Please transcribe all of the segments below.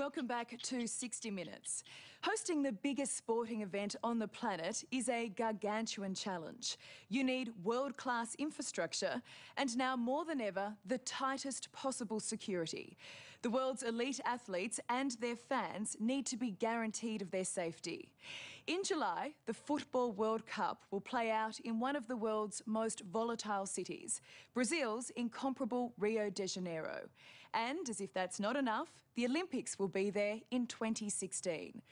Welcome back to 60 Minutes. Hosting the biggest sporting event on the planet is a gargantuan challenge. You need world-class infrastructure and now more than ever, the tightest possible security. The world's elite athletes and their fans need to be guaranteed of their safety. In July, the Football World Cup will play out in one of the world's most volatile cities, Brazil's incomparable Rio de Janeiro. And as if that's not enough, the Olympics will be there in 2016.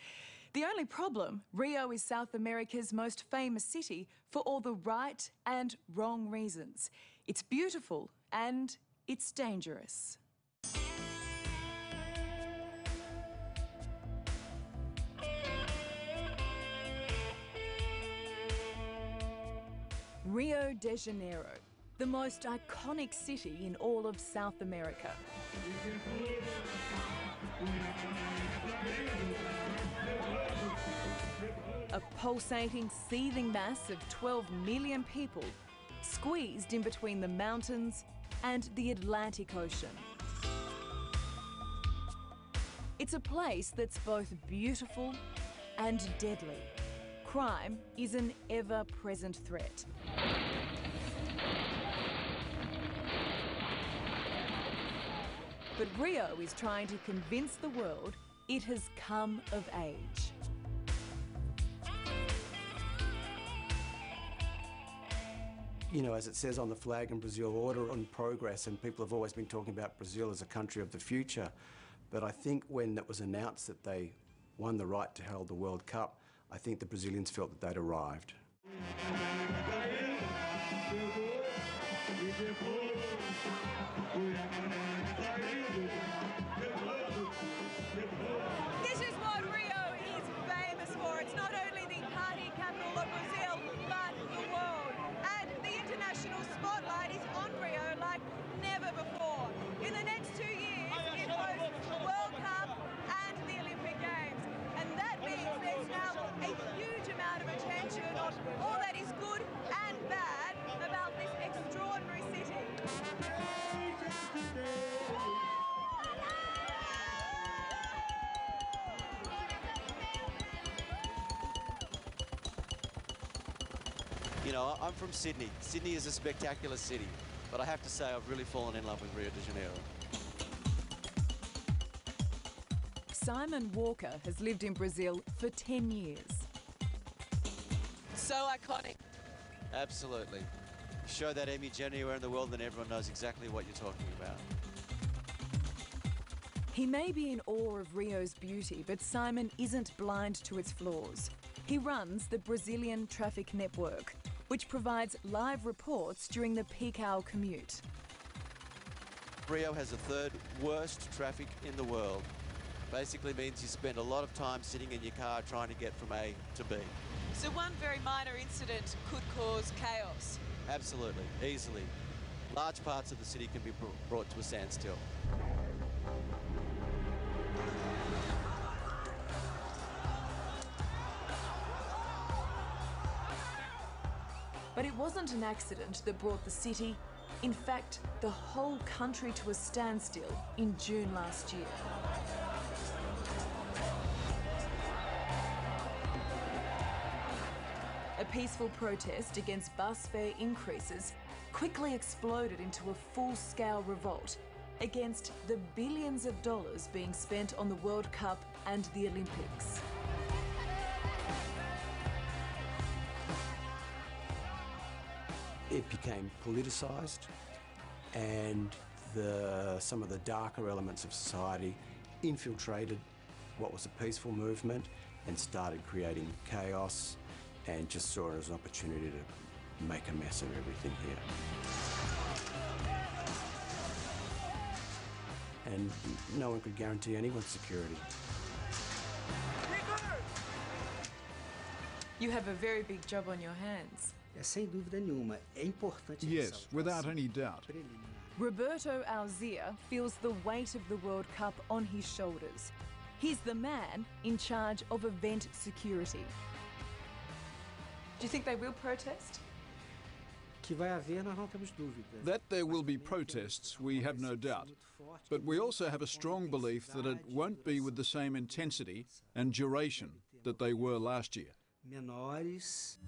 The only problem, Rio is South America's most famous city for all the right and wrong reasons. It's beautiful and it's dangerous. Rio de Janeiro, the most iconic city in all of South America. A pulsating, seething mass of 12 million people squeezed in between the mountains and the Atlantic Ocean. It's a place that's both beautiful and deadly. Crime is an ever-present threat. But Rio is trying to convince the world it has come of age. You know, as it says on the flag in Brazil, order and progress, and people have always been talking about Brazil as a country of the future. But I think when it was announced that they won the right to hold the World Cup, I think the Brazilians felt that they'd arrived. This is what Rio is famous for. It's not only the party capital of Brazil, but the world. And the international spotlight is on Rio like never before. In the next 2 years, it hosts the World Cup and the Olympic Games. And that means there's now a huge amount of attention on all that is good and bad about this extraordinary city. You know, I'm from Sydney. Sydney is a spectacular city, but I have to say I've really fallen in love with Rio de Janeiro. Simon Walker has lived in Brazil for 10 years. So iconic. Absolutely. Show that image anywhere in the world and everyone knows exactly what you're talking about. He may be in awe of Rio's beauty, but Simon isn't blind to its flaws. He runs the Brazilian Traffic Network, which provides live reports during the peak hour commute. Rio has the third worst traffic in the world. Basically means you spend a lot of time sitting in your car trying to get from A to B. So one very minor incident could cause chaos. Absolutely, easily. Large parts of the city can be brought to a standstill. But it wasn't an accident that brought the city, in fact, the whole country to a standstill in June last year. A peaceful protest against bus fare increases quickly exploded into a full-scale revolt against the billions of dollars being spent on the World Cup and the Olympics. It became politicised, and some of the darker elements of society infiltrated what was a peaceful movement and started creating chaos, and just saw it as an opportunity to make a mess of everything here. And no one could guarantee anyone's security. You have a very big job on your hands. Yes, without any doubt. Roberto Alzia feels the weight of the World Cup on his shoulders. He's the man in charge of event security. Do you think they will protest? Que vai haver, nós não temos dúvida. That there will be protests, we have no doubt. But we also have a strong belief that it won't be with the same intensity and duration that they were last year. Menores.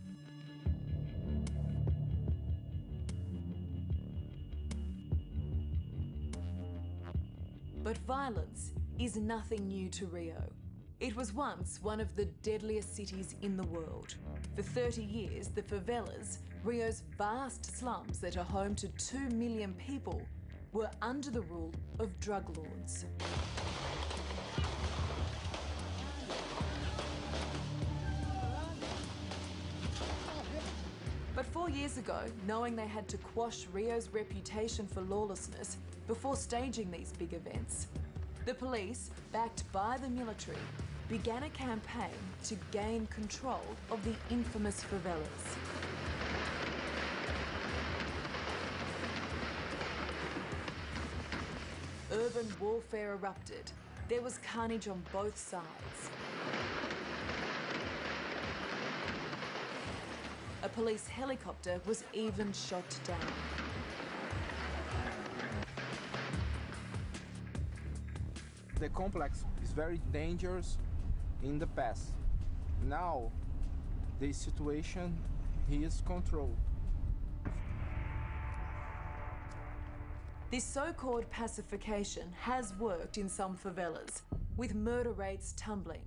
But violence is nothing new to Rio. It was once one of the deadliest cities in the world. For 30 years, the favelas, Rio's vast slums that are home to 2 million people, were under the rule of drug lords. But 4 years ago, knowing they had to quash Rio's reputation for lawlessness before staging these big events, the police, backed by the military, began a campaign to gain control of the infamous favelas. Urban warfare erupted. There was carnage on both sides. A police helicopter was even shot down. The complex is very dangerous in the past. Now, the situation is controlled. This so-called pacification has worked in some favelas, with murder rates tumbling.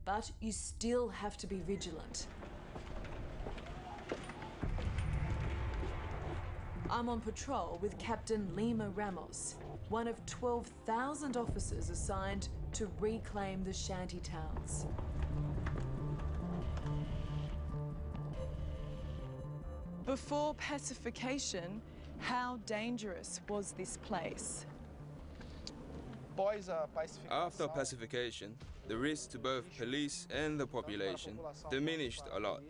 But you still have to be vigilant. I'm on patrol with Captain Lima Ramos, one of 12,000 officers assigned to reclaim the shanty towns. Before pacification, how dangerous was this place? After pacification, the risk to both police and the population diminished a lot.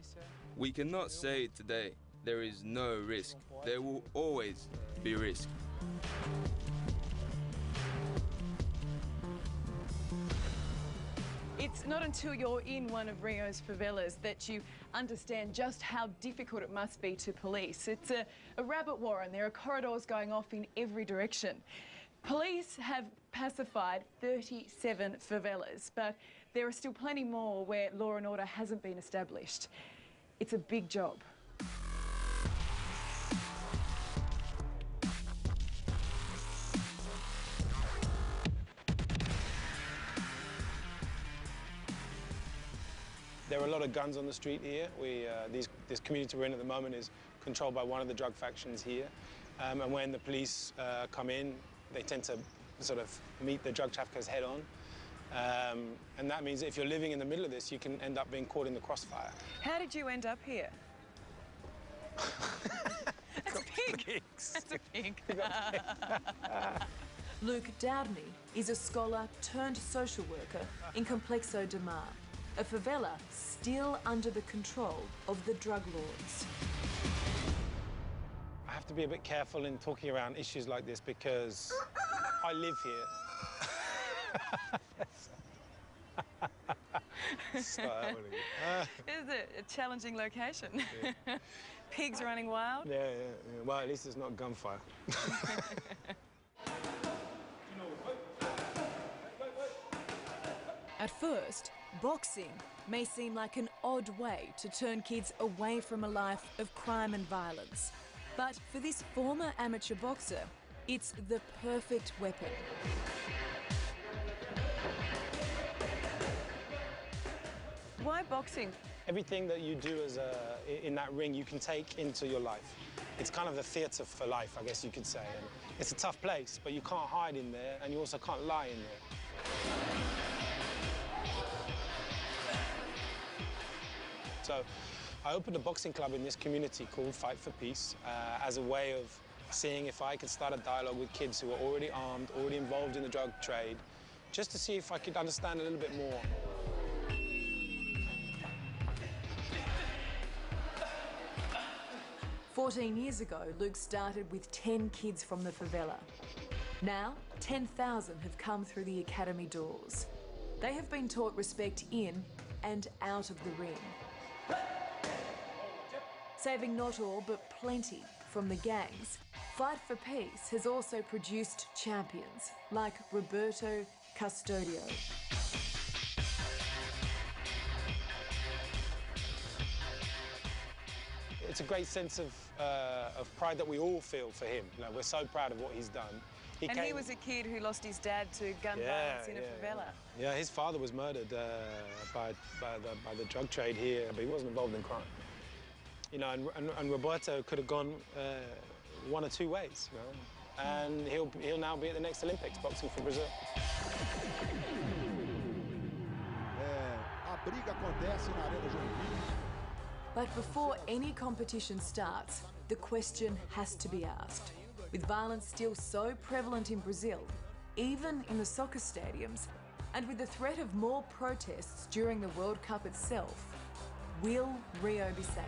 We cannot say today there is no risk. There will always be risk. It's not until you're in one of Rio's favelas that you understand just how difficult it must be to police. It's a rabbit warren. There are corridors going off in every direction. Police have pacified 37 favelas, but there are still plenty more where law and order hasn't been established. It's a big job. There are a lot of guns on the street here. This community we're in at the moment is controlled by one of the drug factions here. And when the police come in, they tend to sort of meet the drug traffickers head on. And that means that if you're living in the middle of this, you can end up being caught in the crossfire. How did you end up here? That's a pig. That's a pig. Luke Dowdney is a scholar turned social worker in Complexo de Mar, a favela still under the control of the drug lords. I have to be a bit careful in talking around issues like this because I live here. Is it a challenging location? Yeah. Pigs running wild? Yeah. Well, at least it's not gunfire. At first, boxing may seem like an odd way to turn kids away from a life of crime and violence. But for this former amateur boxer, it's the perfect weapon. Why boxing? Everything that you do in that ring, you can take into your life. It's kind of a theatre for life, I guess you could say. And it's a tough place, but you can't hide in there, and you also can't lie in there. So I opened a boxing club in this community called Fight for Peace as a way of seeing if I could start a dialogue with kids who are already armed, already involved in the drug trade, just to see if I could understand a little bit more. "14 years ago, Luke started with 10 kids from the favela. Now, 10,000 have come through the academy doors. They have been taught respect in and out of the ring. Saving not all, but plenty from the gangs, Fight for Peace has also produced champions like Roberto Custodio. It's a great sense of pride that we all feel for him. You know, we're so proud of what he's done. He was a kid who lost his dad to gun violence in a favela. Yeah, his father was murdered by the drug trade here, but he wasn't involved in crime. You know, and Roberto could have gone one or two ways, you know, and he'll now be at the next Olympics boxing for Brazil. But before any competition starts, the question has to be asked. With violence still so prevalent in Brazil, even in the soccer stadiums, and with the threat of more protests during the World Cup itself, will Rio be safe?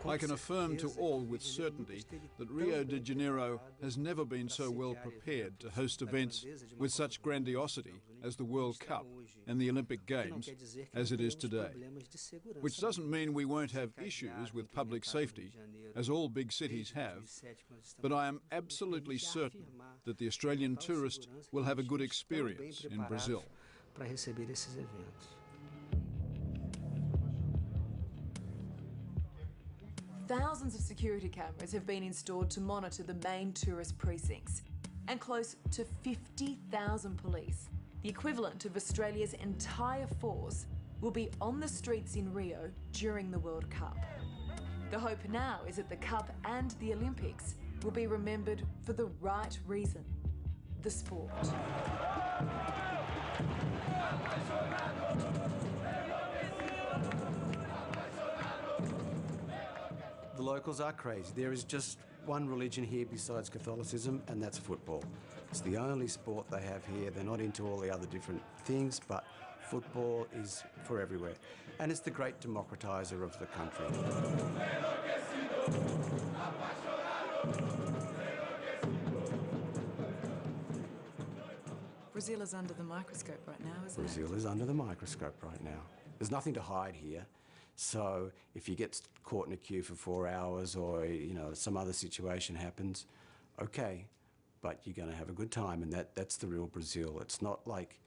I can affirm to all with certainty that Rio de Janeiro has never been so well prepared to host events with such grandiosity as the World Cup and the Olympic Games as it is today. Which doesn't mean we won't have issues with public safety, as all big cities have, but I am absolutely certain that the Australian tourist will have a good experience in Brazil. Thousands of security cameras have been installed to monitor the main tourist precincts, and close to 50,000 police, the equivalent of Australia's entire force, will be on the streets in Rio during the World Cup. The hope now is that the Cup and the Olympics will be remembered for the right reason: the sport. The locals are crazy. There is just one religion here besides Catholicism, and that's football. It's the only sport they have here. They're not into all the other different things, but football is for everywhere. And it's the great democratiser of the country. Brazil is under the microscope right now, isn't it? Brazil is under the microscope right now. There's nothing to hide here. So if you get caught in a queue for 4 hours, or you know, some other situation happens, okay, but you're going to have a good time, and that's the real Brazil. It's not like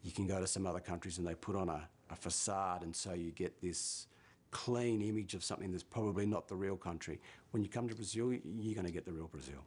you can go to some other countries and they put on a facade, and so you get this clean image of something that's probably not the real country. When you come to Brazil, you're going to get the real Brazil.